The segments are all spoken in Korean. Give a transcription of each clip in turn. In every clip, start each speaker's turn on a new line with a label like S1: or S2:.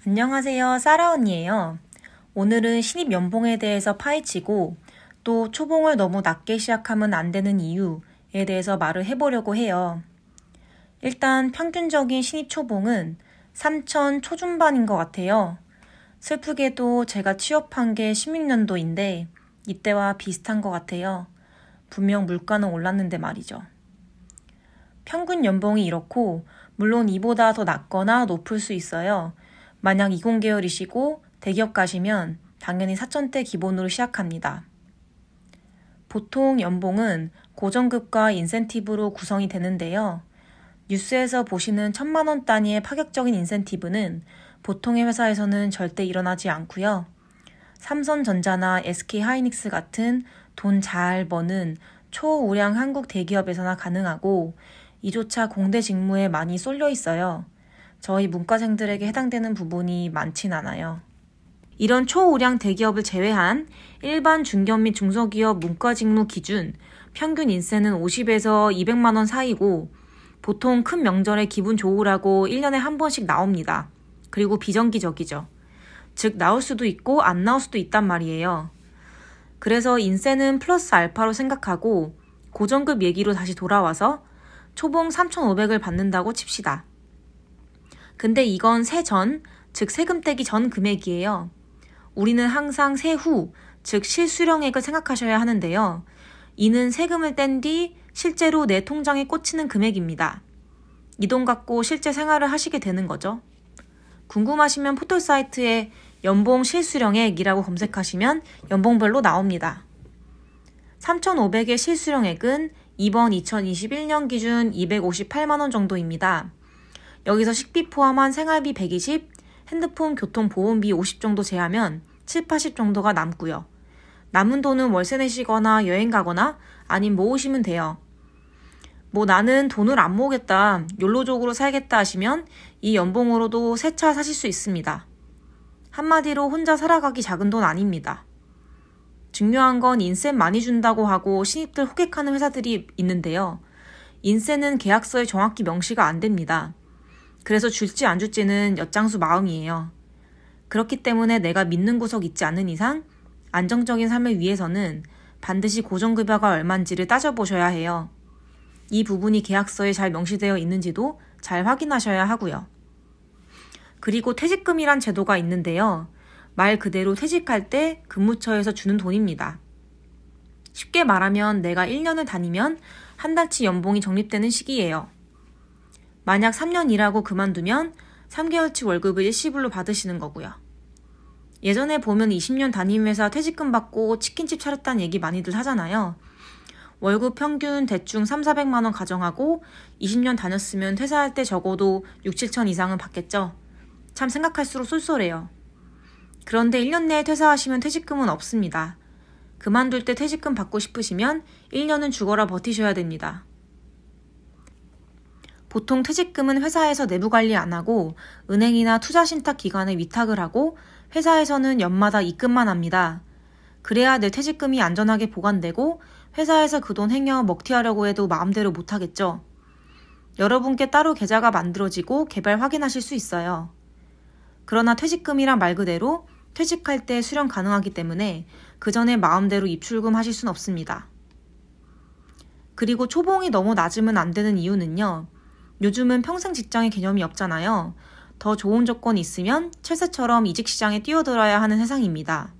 S1: 안녕하세요. 사라 언니예요. 오늘은 신입 연봉에 대해서 파헤치고 또 초봉을 너무 낮게 시작하면 안 되는 이유에 대해서 말을 해보려고 해요. 일단 평균적인 신입 초봉은 3천 초중반인 것 같아요. 슬프게도 제가 취업한 게 16년도인데 이때와 비슷한 것 같아요. 분명 물가는 올랐는데 말이죠. 평균 연봉이 이렇고 물론 이보다 더 낮거나 높을 수 있어요. 만약 이공계열이시고 대기업 가시면 당연히 4천대 기본으로 시작합니다. 보통 연봉은 고정급과 인센티브로 구성이 되는데요. 뉴스에서 보시는 1,000만 원 단위의 파격적인 인센티브는 보통의 회사에서는 절대 일어나지 않고요. 삼성전자나 SK하이닉스 같은 돈 잘 버는 초우량 한국 대기업에서나 가능하고 이조차 공대 직무에 많이 쏠려 있어요. 저희 문과생들에게 해당되는 부분이 많진 않아요. 이런 초우량 대기업을 제외한 일반 중견 및 중소기업 문과 직무 기준 평균 인세는 50에서 200만 원 사이고 보통 큰 명절에 기분 좋으라고 1년에 한 번씩 나옵니다. 그리고 비정기적이죠. 즉 나올 수도 있고 안 나올 수도 있단 말이에요. 그래서 인세는 플러스 알파로 생각하고 고정급 얘기로 다시 돌아와서 초봉 3,500을 받는다고 칩시다. 근데 이건 세전, 즉 세금 떼기 전 금액이에요. 우리는 항상 세후, 즉 실수령액을 생각하셔야 하는데요. 이는 세금을 뗀 뒤 실제로 내 통장에 꽂히는 금액입니다. 이 돈 갖고 실제 생활을 하시게 되는 거죠. 궁금하시면 포털 사이트에 연봉 실수령액이라고 검색하시면 연봉별로 나옵니다. 3,500의 실수령액은 이번 2021년 기준 258만 원 정도입니다. 여기서 식비 포함한 생활비 120, 핸드폰, 교통, 보험비 50 정도 제하면 7, 80 정도가 남고요. 남은 돈은 월세 내시거나 여행 가거나 아님 모으시면 돼요. 나는 돈을 안 모으겠다, 욜로족으로 살겠다 하시면 이 연봉으로도 새 차 사실 수 있습니다. 한마디로 혼자 살아가기 작은 돈 아닙니다. 중요한 건 인센 많이 준다고 하고 신입들 호객하는 회사들이 있는데요. 인센은 계약서에 정확히 명시가 안 됩니다. 그래서 줄지 안 줄지는 엿장수 마음이에요. 그렇기 때문에 내가 믿는 구석 있지 않은 이상 안정적인 삶을 위해서는 반드시 고정급여가 얼마인지를 따져보셔야 해요. 이 부분이 계약서에 잘 명시되어 있는지도 잘 확인하셔야 하고요. 그리고 퇴직금이란 제도가 있는데요. 말 그대로 퇴직할 때 근무처에서 주는 돈입니다. 쉽게 말하면 내가 1년을 다니면 한 달치 연봉이 적립되는 시기예요. 만약 3년 일하고 그만두면 3개월치 월급을 일시불로 받으시는 거고요. 예전에 보면 20년 다닌 회사 퇴직금 받고 치킨집 차렸다는 얘기 많이들 하잖아요. 월급 평균 대충 3,400만 원 가정하고 20년 다녔으면 퇴사할 때 적어도 6, 7천 이상은 받겠죠. 참 생각할수록 쏠쏠해요. 그런데 1년 내에 퇴사하시면 퇴직금은 없습니다. 그만둘 때 퇴직금 받고 싶으시면 1년은 죽어라 버티셔야 됩니다. 보통 퇴직금은 회사에서 내부 관리 안 하고 은행이나 투자신탁기관에 위탁을 하고 회사에서는 연마다 입금만 합니다. 그래야 내 퇴직금이 안전하게 보관되고 회사에서 그 돈 행여 먹튀하려고 해도 마음대로 못하겠죠. 여러분께 따로 계좌가 만들어지고 개발 확인하실 수 있어요. 그러나 퇴직금이란 말 그대로 퇴직할 때 수령 가능하기 때문에 그 전에 마음대로 입출금 하실 순 없습니다. 그리고 초봉이 너무 낮으면 안 되는 이유는요. 요즘은 평생 직장의 개념이 없잖아요. 더 좋은 조건이 있으면 철새처럼 이직시장에 뛰어들어야 하는 세상입니다.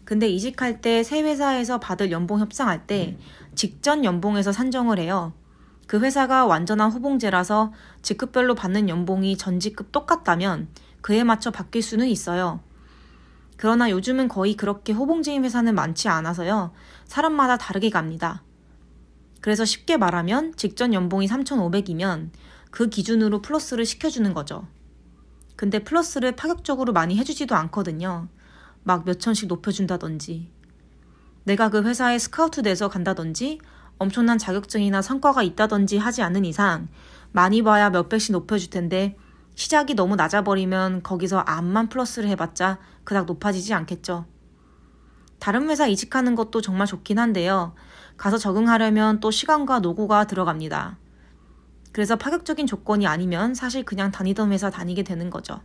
S1: 근데 이직할 때 새 회사에서 받을 연봉 협상할 때 직전 연봉에서 산정을 해요. 그 회사가 완전한 호봉제라서 직급별로 받는 연봉이 전 직급 똑같다면 그에 맞춰 바뀔 수는 있어요. 그러나 요즘은 거의 그렇게 호봉제인 회사는 많지 않아서요. 사람마다 다르게 갑니다. 그래서 쉽게 말하면 직전 연봉이 3,500이면 그 기준으로 플러스를 시켜주는 거죠. 근데 플러스를 파격적으로 많이 해주지도 않거든요. 막 몇천씩 높여준다든지. 내가 그 회사에 스카우트 돼서 간다든지 엄청난 자격증이나 성과가 있다든지 하지 않는 이상 많이 봐야 몇백씩 높여줄 텐데 시작이 너무 낮아버리면 거기서 암만 플러스를 해봤자 그닥 높아지지 않겠죠. 다른 회사 이직하는 것도 정말 좋긴 한데요. 가서 적응하려면 또 시간과 노고가 들어갑니다. 그래서 파격적인 조건이 아니면 사실 그냥 다니던 회사 다니게 되는 거죠.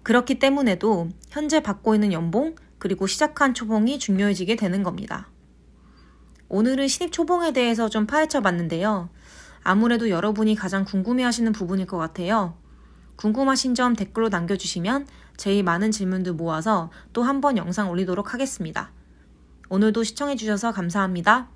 S1: 그렇기 때문에도 현재 받고 있는 연봉 그리고 시작한 초봉이 중요해지게 되는 겁니다. 오늘은 신입 초봉에 대해서 좀 파헤쳐 봤는데요. 아무래도 여러분이 가장 궁금해하시는 부분일 것 같아요. 궁금하신 점 댓글로 남겨주시면 제일 많은 질문들 모아서 또 한 번 영상 올리도록 하겠습니다. 오늘도 시청해주셔서 감사합니다.